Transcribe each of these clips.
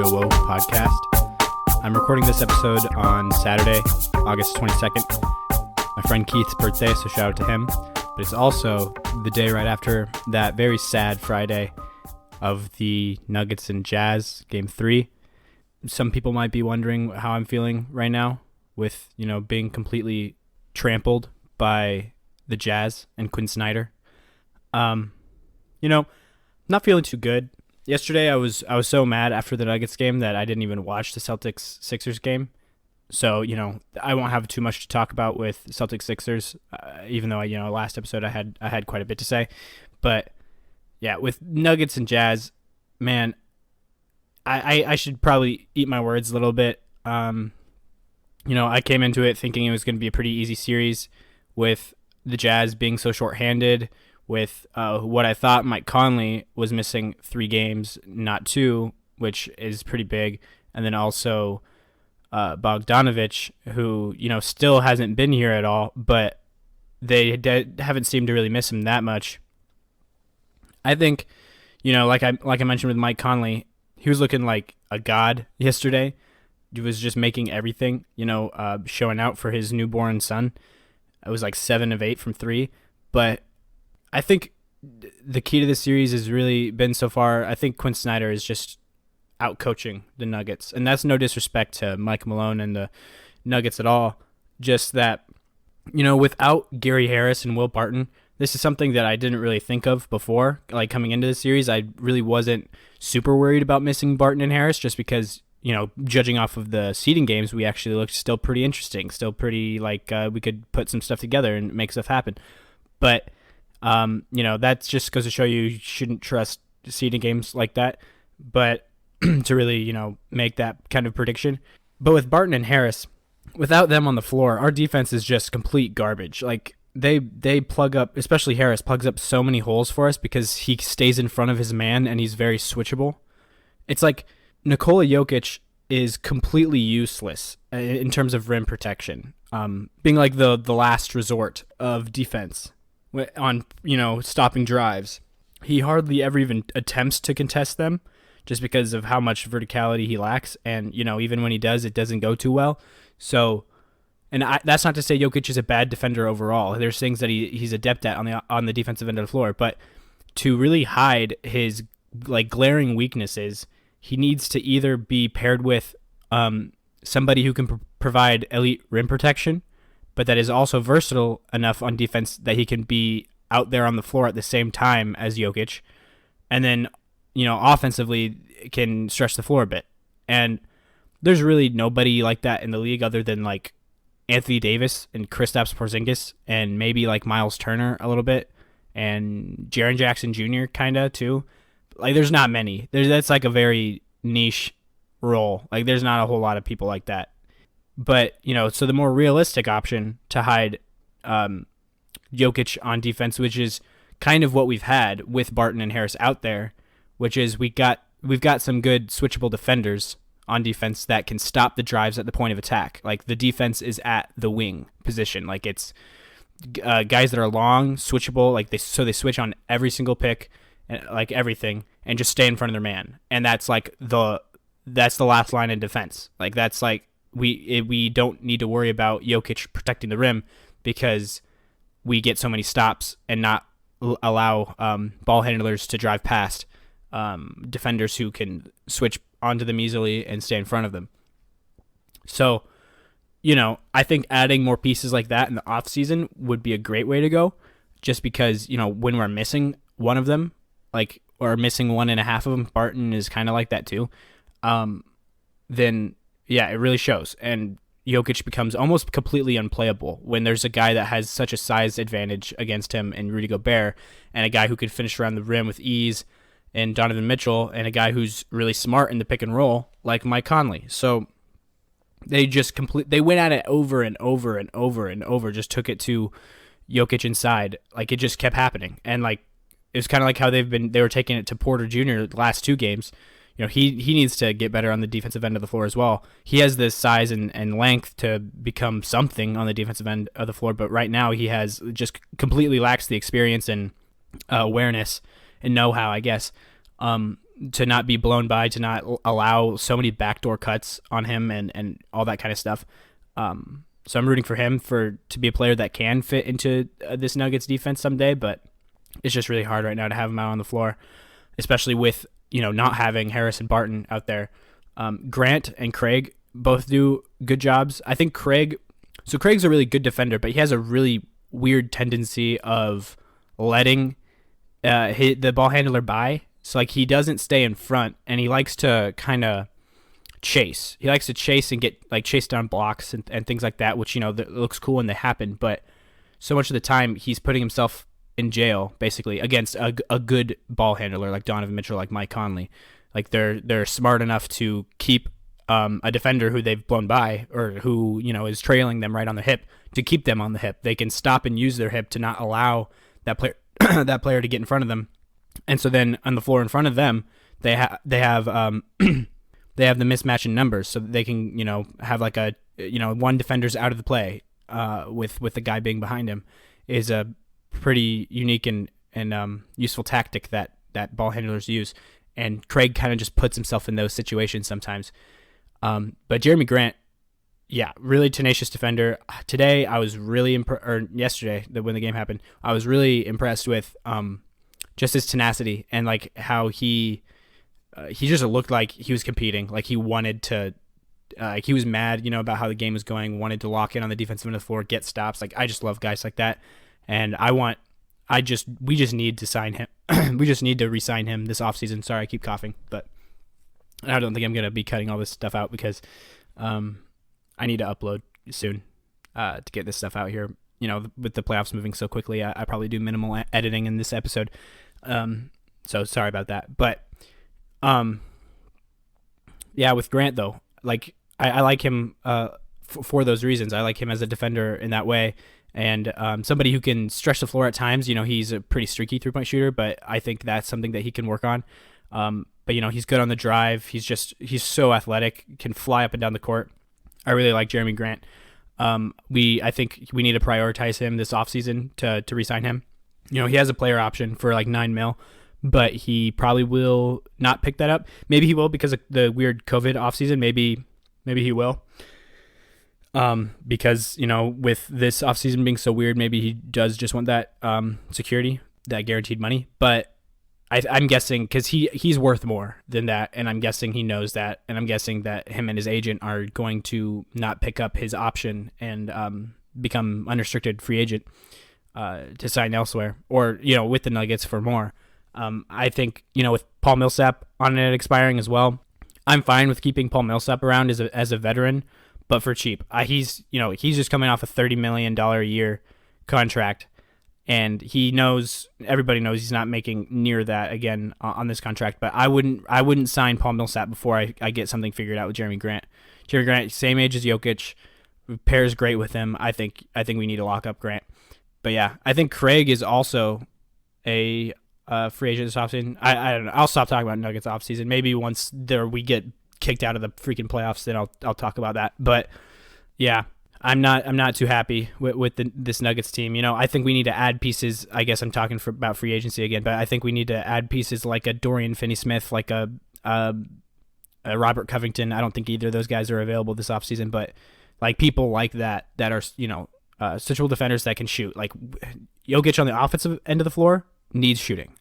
LoJoWo podcast. I'm recording this episode on Saturday, August 22nd. My friend Keith's birthday, so shout out to him. But it's also the day right after that very sad Friday of the Nuggets and Jazz Game 3. Some people might be wondering how I'm feeling right now with, being completely trampled by the Jazz and Quinn Snyder. Not feeling too good. Yesterday I was so mad after the Nuggets game that I didn't even watch the Celtics-Sixers game. So, I won't have too much to talk about with Celtics-Sixers, even though, last episode I had quite a bit to say. But, yeah, with Nuggets and Jazz, man, I should probably eat my words a little bit. I came into it thinking it was going to be a pretty easy series with the Jazz being so shorthanded, with what I thought Mike Conley was missing 3 games, not 2, which is pretty big. And then also Bogdanovich, who, still hasn't been here at all, but they haven't seemed to really miss him that much. I think, like I mentioned with Mike Conley, he was looking like a god yesterday. He was just making everything, showing out for his newborn son. It was like 7 of 8 from 3. But I think the key to this series has really been so far, I think Quinn Snyder is just out-coaching the Nuggets. And that's no disrespect to Mike Malone and the Nuggets at all. Just that, without Gary Harris and Will Barton, this is something that I didn't really think of before. Like coming into the series, I really wasn't super worried about missing Barton and Harris just because, judging off of the seeding games, we actually looked still pretty interesting, still pretty like we could put some stuff together and make stuff happen. But, that just goes to show you shouldn't trust seeding games like that, but to really, make that kind of prediction. But with Barton and Harris, without them on the floor, our defense is just complete garbage. Like, they plug up, especially Harris, plugs up so many holes for us because he stays in front of his man and he's very switchable. It's like Nikola Jokic is completely useless in terms of rim protection, being like the last resort of defense on, stopping drives. He hardly ever even attempts to contest them just because of how much verticality he lacks. And, even when he does, it doesn't go too well. So, and that's not to say Jokic is a bad defender overall. There's things that he's adept at on the defensive end of the floor, but to really hide his glaring weaknesses, he needs to either be paired with somebody who can provide elite rim protection, but that is also versatile enough on defense that he can be out there on the floor at the same time as Jokic, and then offensively can stretch the floor a bit. And there's really nobody like that in the league other than like Anthony Davis and Kristaps Porzingis and maybe like Miles Turner a little bit and Jaren Jackson Jr. kind of too. Like there's not many. That's like a very niche role. Like there's not a whole lot of people like that. But, so the more realistic option to hide Jokic on defense, which is kind of what we've had with Barton and Harris out there, which is we've got some good switchable defenders on defense that can stop the drives at the point of attack. Like the defense is at the wing position. Like it's guys that are long, switchable. Like they switch on every single pick, like everything, and just stay in front of their man. And that's like the last line in defense. Like that's like we don't need to worry about Jokic protecting the rim because we get so many stops and not allow ball handlers to drive past defenders who can switch onto them easily and stay in front of them. So, I think adding more pieces like that in the offseason would be a great way to go, just because, when we're missing one of them, or missing 1.5 of them, Barton is kind of like that too, then, yeah, it really shows. And Jokic becomes almost completely unplayable when there's a guy that has such a size advantage against him in Rudy Gobert, and a guy who could finish around the rim with ease and Donovan Mitchell, and a guy who's really smart in the pick and roll like Mike Conley. So they went at it over and over and over and over, just took it to Jokic inside. Like it just kept happening. And like it was kind of like how they were taking it to Porter Jr. the last 2 games. He needs to get better on the defensive end of the floor as well. He has the size and length to become something on the defensive end of the floor, but right now he has just completely lacks the experience and awareness and know-how, I guess, to not be blown by, to not allow so many backdoor cuts on him and all that kind of stuff. So I'm rooting for him to be a player that can fit into this Nuggets defense someday, but it's just really hard right now to have him out on the floor, especially with, not having Harris and Barton out there. Grant and Craig both do good jobs. I think Craig's a really good defender, but he has a really weird tendency of letting the ball handler by. So like he doesn't stay in front, and he likes to kind of chase. He likes to chase and get like chase down blocks and things like that, which that looks cool when they happen. But so much of the time he's putting himself in jail basically against a good ball handler like Donovan Mitchell, like Mike Conley. Like they're smart enough to keep a defender who they've blown by or who is trailing them right on the hip, to keep them on the hip. They can stop and use their hip to not allow that player that player to get in front of them. And so then on the floor in front of them, they have they have the mismatch in numbers, so that they can have like a one defender's out of the play with the guy being behind him is a pretty unique and useful tactic that ball handlers use. And Craig kind of just puts himself in those situations sometimes. But Jeremy Grant, really tenacious defender. Today I was really yesterday when the game happened, I was really impressed with just his tenacity and like how he just looked like he was competing, like he wanted to, he was mad, about how the game was going, wanted to lock in on the defensive end of the floor, get stops. Like I just love guys like that, and we just need to sign him. We just need to re-sign him this offseason. Sorry, I keep coughing, but I don't think I'm gonna be cutting all this stuff out because I need to upload soon to get this stuff out here. With the playoffs moving so quickly, I probably do minimal editing in this episode. So sorry about that, but. With Grant though, like I like him for those reasons. I like him as a defender in that way, and somebody who can stretch the floor at times. He's a pretty streaky 3-point shooter, but I think that's something that he can work on. But he's good on the drive. He's so athletic, can fly up and down the court. I really like Jeremy Grant. I think we need to prioritize him this offseason to re-sign him. He has a player option for like $9 million. But he probably will not pick that up. Maybe he will because of the weird COVID offseason. Maybe he will. Because, with this offseason being so weird, maybe he does just want that security, that guaranteed money. But I'm guessing because he's worth more than that, and I'm guessing he knows that, and I'm guessing that him and his agent are going to not pick up his option and become unrestricted free agent to sign elsewhere or, with the Nuggets for more. I think, with Paul Millsap on it expiring as well, I'm fine with keeping Paul Millsap around as a veteran, but for cheap. He's just coming off a $30 million a year contract, and everybody knows he's not making near that again on this contract. But I wouldn't sign Paul Millsap before I get something figured out with Jeremy Grant. Jeremy Grant, same age as Jokic, pairs great with him. I think we need to lock up Grant. But yeah, I think Craig is also a free agent this offseason. I don't know. I'll stop talking about Nuggets offseason. Maybe once we get kicked out of the freaking playoffs, then I'll talk about that. But yeah, I'm not too happy with this Nuggets team. I think we need to add pieces. I guess I'm talking about free agency again, but I think we need to add pieces like a Dorian Finney-Smith, like a Robert Covington. I don't think either of those guys are available this offseason, but like people like that are switchable defenders that can shoot. Like Jokic on the offensive end of the floor needs shooting.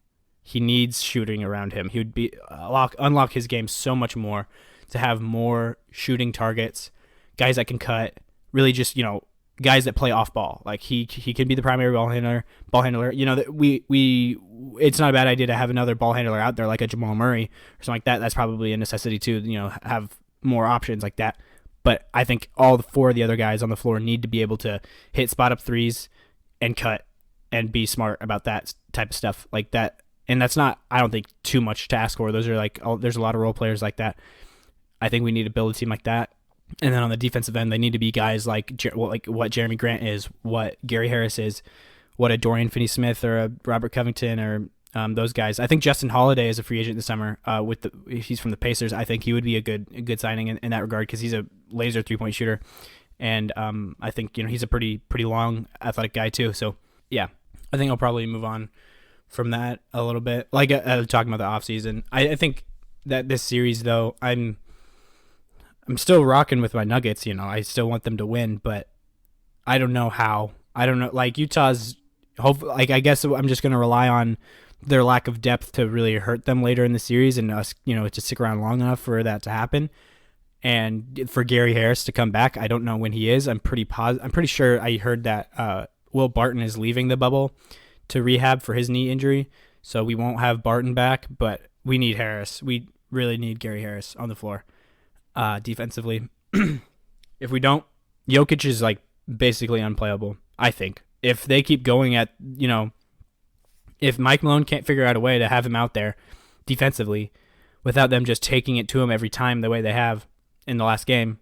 He needs shooting around him. He would be unlock his game so much more to have more shooting targets, guys that can cut, really just, guys that play off ball. Like he can be the primary ball handler. That it's not a bad idea to have another ball handler out there like a Jamal Murray or something like that. That's probably a necessity to, have more options like that. But I think all four of the other guys on the floor need to be able to hit spot up threes and cut and be smart about that type of stuff like that. And that's not, I don't think, too much to ask for. Those are there's a lot of role players like that. I think we need to build a team like that. And then on the defensive end, they need to be guys like what Jeremy Grant is, what Gary Harris is, what a Dorian Finney-Smith or a Robert Covington or those guys. I think Justin Holiday is a free agent this summer. He's from the Pacers. I think he would be a good signing in that regard because he's a laser 3-point shooter, and I think he's a pretty long athletic guy too. So yeah, I think I'll probably move on from that a little bit. Like talking about the offseason, I think that this series, though, I'm still rocking with my Nuggets. I still want them to win, but I don't know how. I don't know. Like Utah's hope. Like I guess I'm just gonna rely on their lack of depth to really hurt them later in the series, and us, to stick around long enough for that to happen, and for Gary Harris to come back. I don't know when he is. I'm pretty sure I heard that Will Barton is leaving the bubble to rehab for his knee injury, so we won't have Barton back. But we need Harris. We really need Gary Harris on the floor defensively. If we don't, Jokic is like basically unplayable, I think. If they keep going at, if Mike Malone can't figure out a way to have him out there defensively without them just taking it to him every time the way they have in the last game,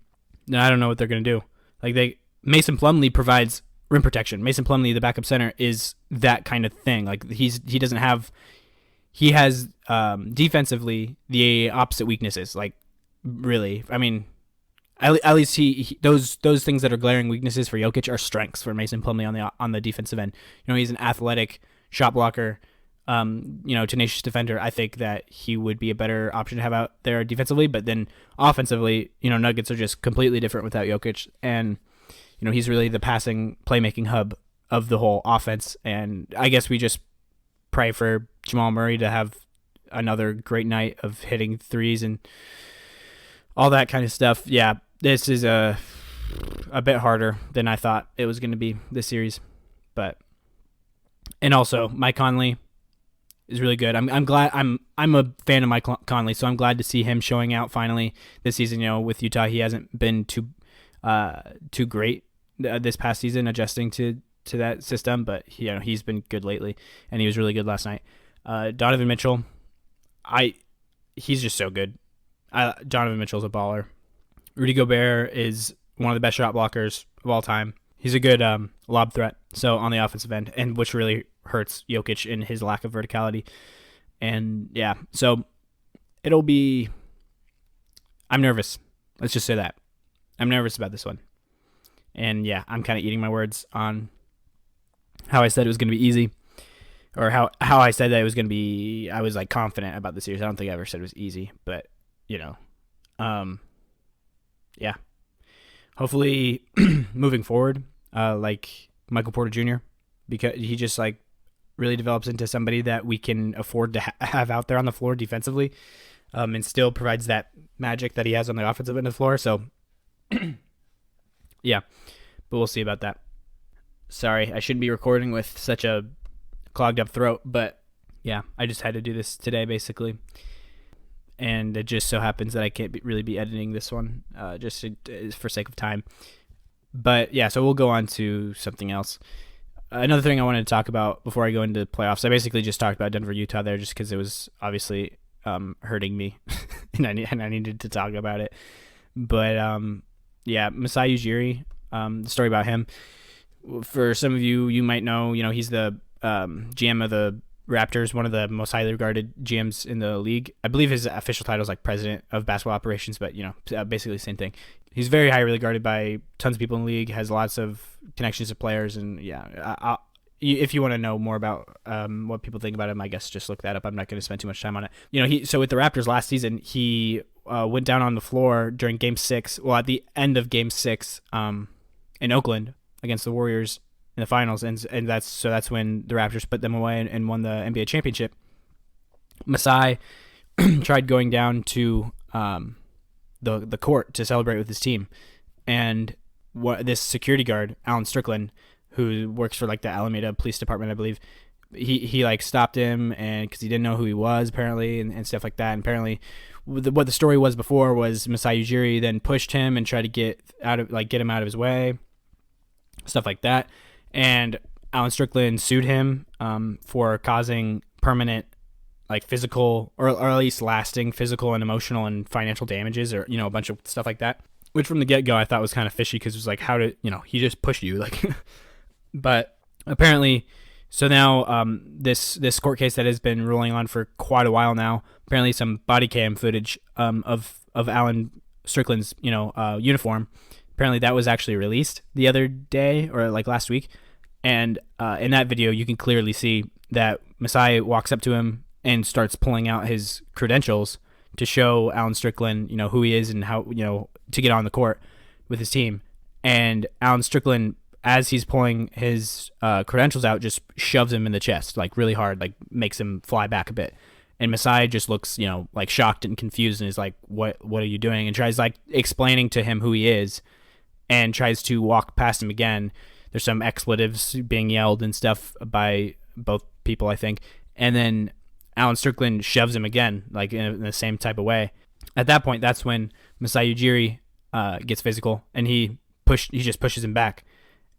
then I don't know what they're going to do. Like Mason Plumlee provides rim protection. Mason Plumlee, the backup center, is that kind of thing. Like he has defensively the opposite weaknesses. Like really, I mean, at least those things that are glaring weaknesses for Jokic are strengths for Mason Plumlee on the defensive end. He's an athletic shot blocker, tenacious defender. I think that he would be a better option to have out there defensively. But then offensively, Nuggets are just completely different without Jokic, and he's really the passing playmaking hub of the whole offense. And I guess we just pray for Jamal Murray to have another great night of hitting threes and all that kind of stuff. Yeah, this is a bit harder than I thought it was going to be this series, and also Mike Conley is really good. I'm glad. I'm a fan of Mike Conley, so I'm glad to see him showing out finally this season. With Utah, he hasn't been too great this past season adjusting to that system, but he's been good lately, and he was really good last night. Donovan Mitchell, he's just so good. Donovan Mitchell's a baller. Rudy Gobert is one of the best shot blockers of all time. He's a good lob threat, so on the offensive end, and which really hurts Jokic in his lack of verticality. And yeah, so it'll be. I'm nervous. Let's just say that. I'm nervous about this one. And yeah, I'm kind of eating my words on how I said it was going to be easy, or how I said that it was going to be. I was like confident about the series. I don't think I ever said it was easy, but yeah. Hopefully, moving forward, like Michael Porter Jr., because he just like really develops into somebody that we can afford to have out there on the floor defensively, and still provides that magic that he has on the offensive end of the floor. So, yeah, but we'll see about that. Sorry, I shouldn't be recording with such a clogged up throat, but yeah, I just had to do this today, basically. And it just so happens that I can't really be editing this one, just for sake of time. But yeah, so we'll go on to something else. Another thing I wanted to talk about before I go into playoffs, I basically just talked about Denver, Utah there, just because it was obviously hurting me, and I needed to talk about it. But yeah, Masai Ujiri, the story about him. For some of you, you might know, he's the GM of the Raptors, one of the most highly regarded GMs in the league. I believe his official title is like president of basketball operations, but basically the same thing. He's very highly regarded by tons of people in the league, has lots of connections to players, and yeah, if you want to know more about what people think about him, I guess just look that up. I'm not going to spend too much time on it. So with the Raptors last season, he went down on the floor during Game 6. Well, at the end of Game 6 in Oakland against the Warriors in the finals, and that's when the Raptors put them away and won the NBA championship. Masai tried going down to the court to celebrate with his team, and this security guard, Alan Strickland, who works for like the Alameda Police Department, I believe, he like stopped him, and because he didn't know who he was apparently, and stuff like that. And apparently, what the story was before was Masai Ujiri then pushed him and tried to get him out of his way, stuff like that. And Alan Strickland sued him for causing permanent, like physical or at least lasting physical and emotional and financial damages, or a bunch of stuff like that. Which from the get go I thought was kind of fishy, because it was like, how did he just pushed you like? But apparently, so now this court case that has been rolling on for quite a while now. Apparently, some body cam footage of Alan Strickland's uniform. Apparently that was actually released the other day, or like last week. And in that video, you can clearly see that Masai walks up to him and starts pulling out his credentials to show Alan Strickland, who he is and how, to get on the court with his team. And Alan Strickland, as he's pulling his credentials out, just shoves him in the chest, like really hard, like makes him fly back a bit. And Masai just looks, like shocked and confused and is like, what are you doing? And tries like explaining to him who he is and tries to walk past him again. There's some expletives being yelled and stuff by both people, I think. And then Alan Strickland shoves him again, like in the same type of way. At that point, that's when Masai Ujiri gets physical, and he just pushes him back.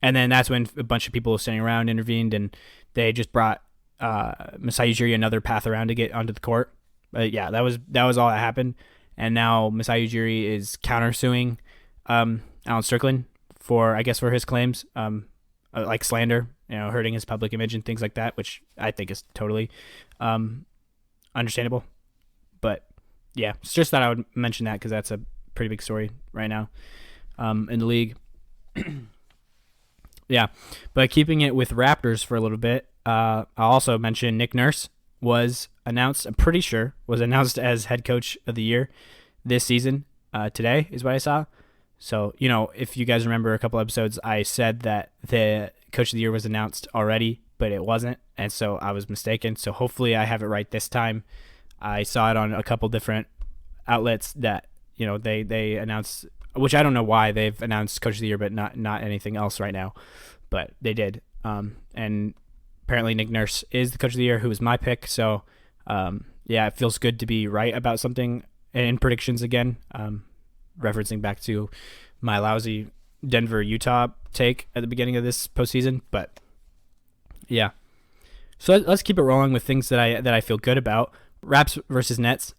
And then that's when a bunch of people sitting around intervened, and they just brought Masai Ujiri another path around to get onto the court. But yeah, that was all that happened. And now Masai Ujiri is countersuing Alan Strickland for his claims, like slander, hurting his public image and things like that, which I think is totally understandable. But yeah, it's just that I would mention that because that's a pretty big story right now in the league. Yeah, but keeping it with Raptors for a little bit, I'll also mention Nick Nurse was announced, I'm pretty sure, was announced as head coach of the year this season. Today is what I saw. So, if you guys remember a couple episodes, I said that the coach of the year was announced already, but it wasn't. And so I was mistaken. So hopefully I have it right this time. I saw it on a couple different outlets that, they announced, which I don't know why they've announced coach of the year, but not anything else right now, but they did. And apparently Nick Nurse is the coach of the year, who was my pick. So, yeah, it feels good to be right about something in predictions again. Referencing back to my lousy Denver-Utah take at the beginning of this postseason, but yeah. So let's keep it rolling with things that I feel good about. Raps versus Nets.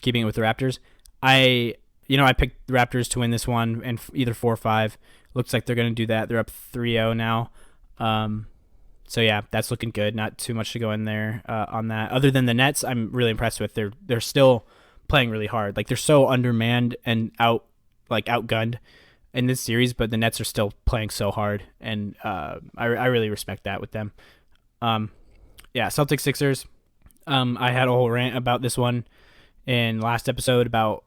Keeping it with the Raptors. I picked the Raptors to win this one and either 4 or 5. Looks like they're going to do that. They're up 3-0 now. So yeah, that's looking good. Not too much to go in there on that. Other than the Nets, I'm really impressed with. They're still playing really hard. Like, they're so undermanned and outgunned in this series, but the Nets are still playing so hard, and I really respect that with them. Yeah, Celtics Sixers. I had a whole rant about this one in last episode about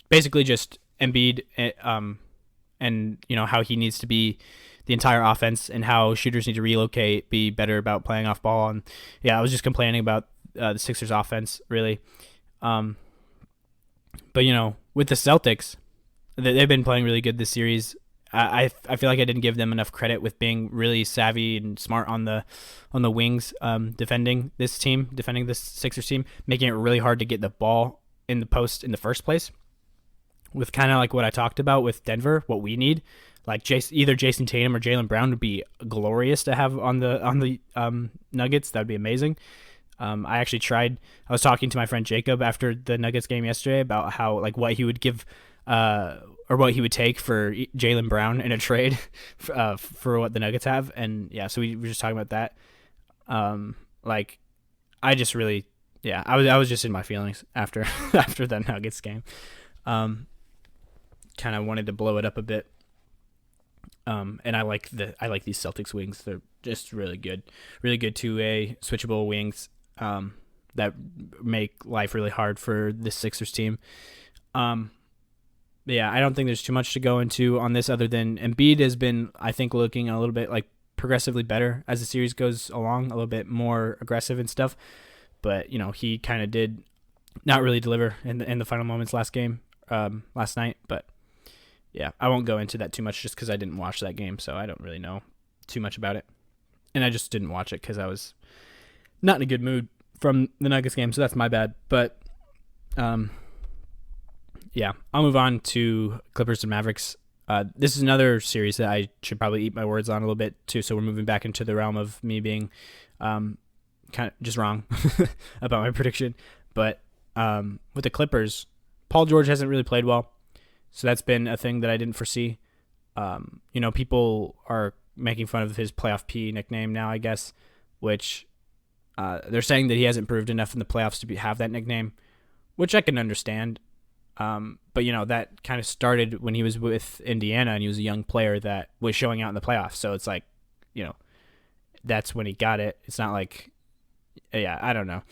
basically just Embiid and how he needs to be the entire offense and how shooters need to relocate, be better about playing off ball. And yeah, I was just complaining about the Sixers offense, really. But with the Celtics, they've been playing really good this series. I feel like I didn't give them enough credit with being really savvy and smart on the wings, defending this Sixers team, making it really hard to get the ball in the post in the first place. With kind of like what I talked about with Denver, what we need, like either Jason Tatum or Jaylen Brown would be glorious to have on the Nuggets. That would be amazing. I actually tried. I was talking to my friend Jacob after the Nuggets game yesterday about how, like, what he would give or what he would take for Jaylen Brown in a trade for what the Nuggets have. And yeah, so we were just talking about that. I just really, I was just in my feelings after the Nuggets game. Kind of wanted to blow it up a bit. And I like these Celtics wings. They're just really good 2-way switchable wings that make life really hard for this Sixers team. Yeah, I don't think there's too much to go into on this other than Embiid has been, I think, looking a little bit like progressively better as the series goes along, a little bit more aggressive and stuff. But he kind of did not really deliver in the final moments last night. But yeah, I won't go into that too much just because I didn't watch that game, so I don't really know too much about it. And I just didn't watch it because I was not in a good mood from the Nuggets game, so that's my bad. But yeah, I'll move on to Clippers and Mavericks. This is another series that I should probably eat my words on a little bit too, so we're moving back into the realm of me being kind of just wrong about my prediction. But with the Clippers, Paul George hasn't really played well. So that's been a thing that I didn't foresee. People are making fun of his playoff P nickname now, I guess, which they're saying that he hasn't proved enough in the playoffs to have that nickname, which I can understand. But that kind of started when he was with Indiana and he was a young player that was showing out in the playoffs. So it's like, that's when he got it. It's not like, I don't know.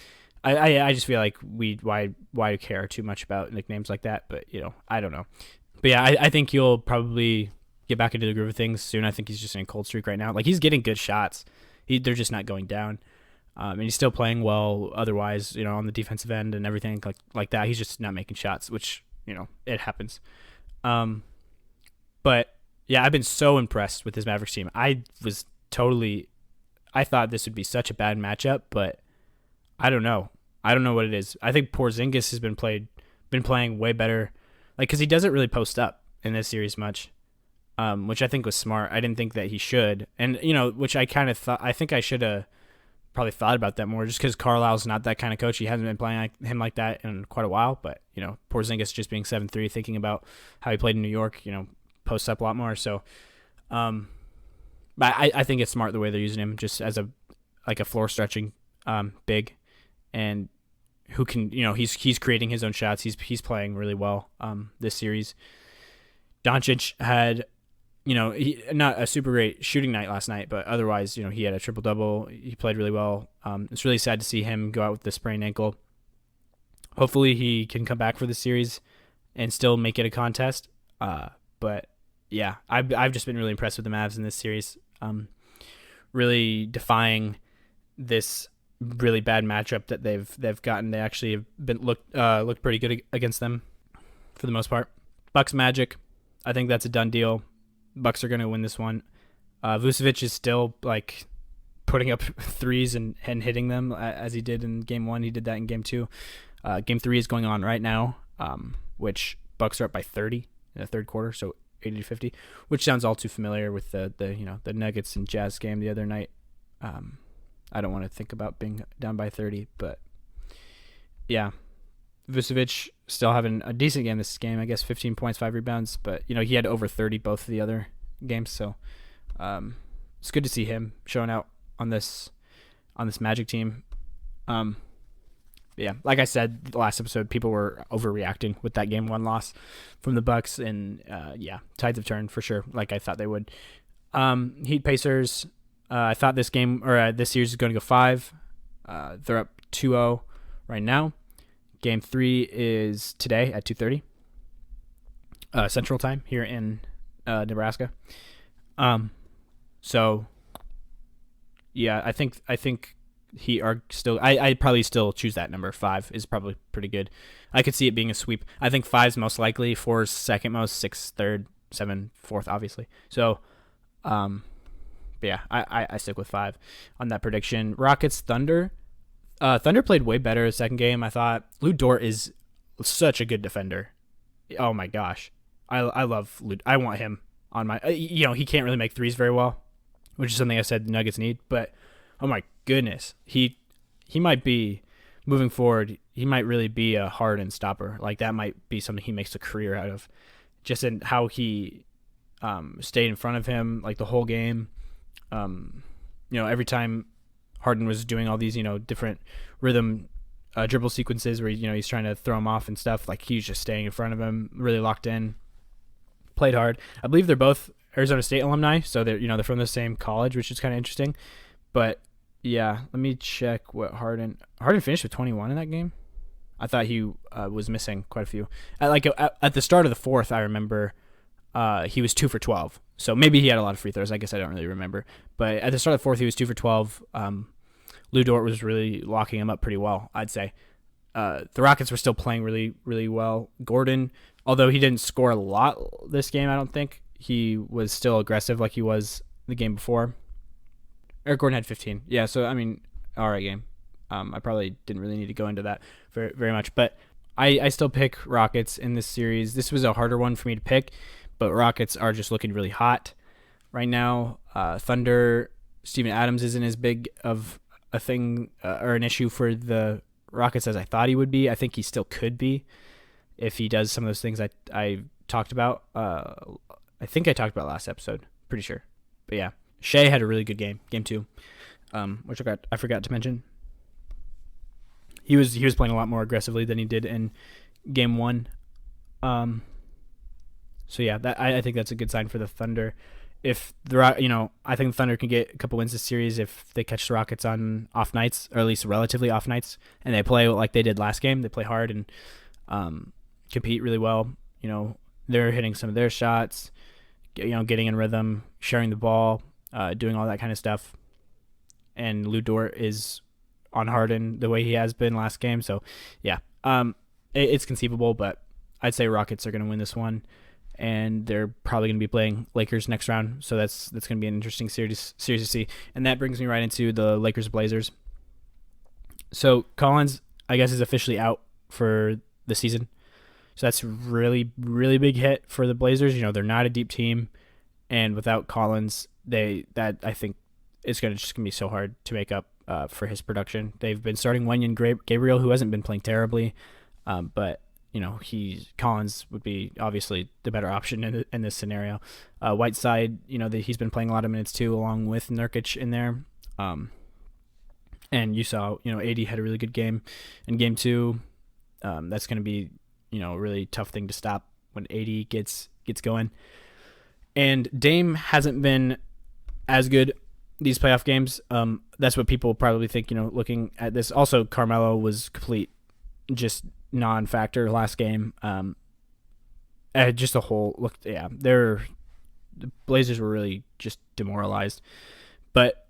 I just feel like why care too much about nicknames like that, but I don't know. But yeah, I think he'll probably get back into the groove of things soon. I think he's just in a cold streak right now. Like, he's getting good shots. They're just not going down. And he's still playing well otherwise, on the defensive end and everything like that. He's just not making shots, which, it happens. But yeah, I've been so impressed with this Mavericks team. I thought this would be such a bad matchup, but I don't know. I don't know what it is. I think Porzingis has been playing way better, because he doesn't really post up in this series much, which I think was smart. I didn't think that he should, and which I kind of thought. I think I should have probably thought about that more, just because Carlisle's not that kind of coach. He hasn't been playing him like that in quite a while. But Porzingis just being 7'3", thinking about how he played in New York, posts up a lot more. So, but I think it's smart the way they're using him, just as a floor stretching big. And who can, he's creating his own shots. He's playing really well this series. Doncic had, not a super great shooting night last night, but otherwise, he had a triple-double. He played really well. It's really sad to see him go out with the sprained ankle. Hopefully he can come back for the series and still make it a contest. But yeah, I've just been really impressed with the Mavs in this series. Really defying this really bad matchup that they've gotten. They actually have been looked pretty good against them for the most part. Bucks Magic, I think that's a done deal. Bucks are going to win this one. Vucevic is still putting up threes and hitting them as he did in Game 1. He did that in Game 2. Game 3 is going on right now, which Bucks are up by 30 in the third quarter, so 80-50, which sounds all too familiar with the Nuggets and Jazz game the other night. I don't want to think about being down by 30, but yeah, Vucevic still having a decent game this game. I guess 15 points, 5 rebounds, but he had over 30 both of the other games, so it's good to see him showing out on this Magic team. Yeah, like I said the last episode, people were overreacting with that Game 1 loss from the Bucks, and yeah, tides have turned for sure, like I thought they would. Heat Pacers. I thought this series is going to go 5. They're up 2-0 right now. Game 3 is today at 2:30 Central Time here in Nebraska. So yeah, I think Heat are still. I'd probably still choose that number. 5 is probably pretty good. I could see it being a sweep. I think 5's most likely, 4's second most, 6 third, 7 fourth, obviously. So, but yeah, I stick with 5 on that prediction. Rockets Thunder. Thunder played way better the second game. I thought Lou Dort is such a good defender. Oh my gosh, I love Lou. I want him on my. He can't really make threes very well, which is something I said the Nuggets need. But oh my goodness, he might be moving forward. He might really be a Harden stopper. Like, that might be something he makes a career out of. Just in how he stayed in front of him like the whole game. Every time Harden was doing all these, different rhythm dribble sequences where, he's trying to throw him off and stuff, like, he's just staying in front of him, really locked in, played hard. I believe they're both Arizona State alumni, so they're from the same college, which is kind of interesting. But yeah, let me check what Harden finished with 21 in that game. I thought he was missing quite a few. At the start of the fourth, I remember he was 2 for 12. So maybe he had a lot of free throws. I guess I don't really remember. But at the start of the fourth, he was 2 for 12. Lou Dort was really locking him up pretty well, I'd say. The Rockets were still playing really, really well. Gordon, although he didn't score a lot this game, I don't think, he was still aggressive like he was the game before. Eric Gordon had 15. Yeah, so, I mean, all right game. I probably didn't really need to go into that very, very much. But I still pick Rockets in this series. This was a harder one for me to pick, but Rockets are just looking really hot right now. Thunder, Steven Adams isn't as big of a thing or an issue for the Rockets as I thought he would be. I think he still could be if he does some of those things I talked about. I think I talked about last episode. Pretty sure. But yeah, Shea had a really good game 2, which I forgot to mention. He was playing a lot more aggressively than he did in Game 1. So yeah, I think that's a good sign for the Thunder if I think the Thunder can get a couple wins this series if they catch the Rockets on off nights, or at least relatively off nights, and they play like they did last game. They play hard and compete really well. They're hitting some of their shots, getting in rhythm, sharing the ball, doing all that kind of stuff. And Lou Dort is on Harden the way he has been last game. So, yeah, it's conceivable, but I'd say Rockets are going to win this one. And they're probably going to be playing Lakers next round. So that's going to be an interesting series to see. And that brings me right into the Lakers-Blazers. So Collins, I guess, is officially out for the season. So that's really, really big hit for the Blazers. They're not a deep team. And without Collins, I think it's just going to be so hard to make up for his production. They've been starting Wenyen Gabriel, who hasn't been playing terribly. But Collins would be obviously the better option in this scenario. Whiteside, he's been playing a lot of minutes too, along with Nurkic in there. And you saw, AD had a really good game in game 2. That's going to be, a really tough thing to stop when AD gets going. And Dame hasn't been as good these playoff games. That's what people probably think, looking at this. Also, Carmelo was just non-factor last game. Just a whole look. Yeah, the Blazers were really just demoralized. But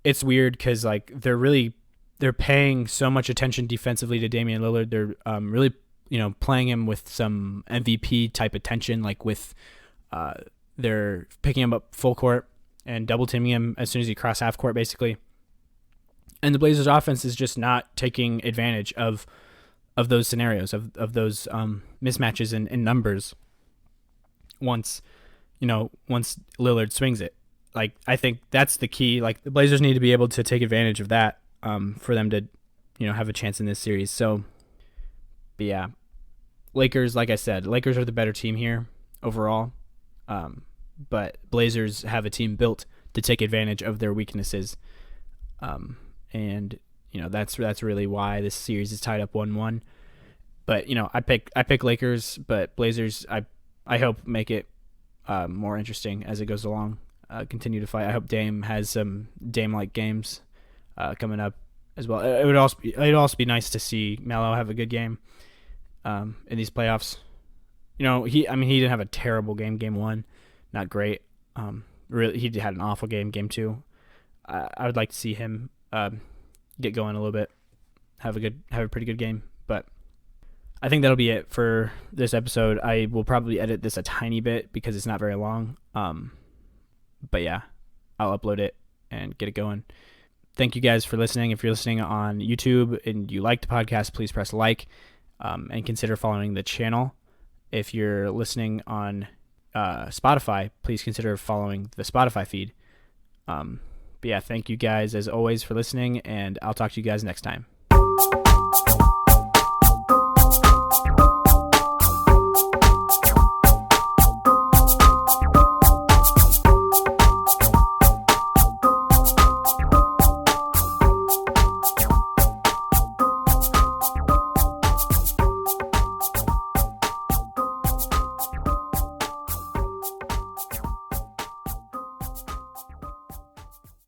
it's weird because they're paying so much attention defensively to Damian Lillard. They're really playing him with some MVP type attention, they're picking him up full court and double teaming him as soon as he cross half court, basically. And the Blazers offense is just not taking advantage of those scenarios, of those mismatches in numbers once Lillard swings it. I think that's the key. The Blazers need to be able to take advantage of that for them to have a chance in this series. So, but yeah, Lakers, like I said, Lakers are the better team here overall. But Blazers have a team built to take advantage of their weaknesses. And that's really why this series is tied up 1-1. But I pick Lakers, but Blazers I hope make it more interesting as it goes along. Continue to fight. I hope Dame has some Dame-like games coming up as well. It'd also be nice to see Melo have a good game in these playoffs. He didn't have a terrible game 1, not great. Really, he had an awful game 2. I would like to see him get going a little bit, have a pretty good game. But I think that'll be it for this episode. I will probably edit this a tiny bit because it's not very long. But yeah, I'll upload it and get it going. Thank you guys for listening. If you're listening on YouTube and you like the podcast, please press like and consider following the channel. If you're listening on Spotify, please consider following the Spotify feed. But yeah, thank you guys as always for listening, and I'll talk to you guys next time.